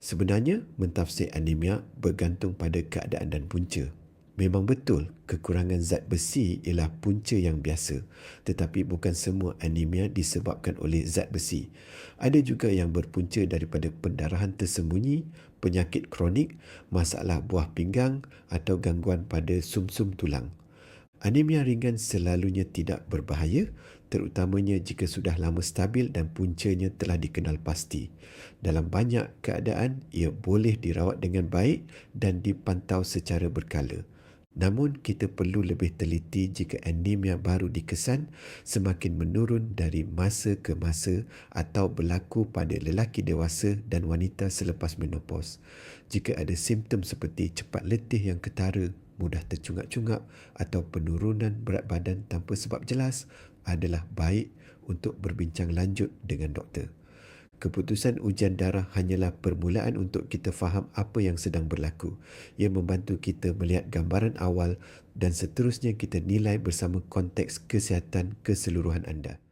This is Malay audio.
Sebenarnya, mentafsir anemia bergantung pada keadaan dan punca. Memang betul, kekurangan zat besi ialah punca yang biasa, tetapi bukan semua anemia disebabkan oleh zat besi. Ada juga yang berpunca daripada pendarahan tersembunyi, penyakit kronik, masalah buah pinggang atau gangguan pada sumsum tulang. Anemia ringan selalunya tidak berbahaya, terutamanya jika sudah lama stabil dan puncanya telah dikenal pasti. Dalam banyak keadaan, ia boleh dirawat dengan baik dan dipantau secara berkala. Namun, kita perlu lebih teliti jika anemia baru dikesan semakin menurun dari masa ke masa atau berlaku pada lelaki dewasa dan wanita selepas menopause. Jika ada simptom seperti cepat letih yang ketara, mudah tercungap-cungap atau penurunan berat badan tanpa sebab jelas, adalah baik untuk berbincang lanjut dengan doktor. Keputusan ujian darah hanyalah permulaan untuk kita faham apa yang sedang berlaku. Ia membantu kita melihat gambaran awal dan seterusnya kita nilai bersama konteks kesihatan keseluruhan anda.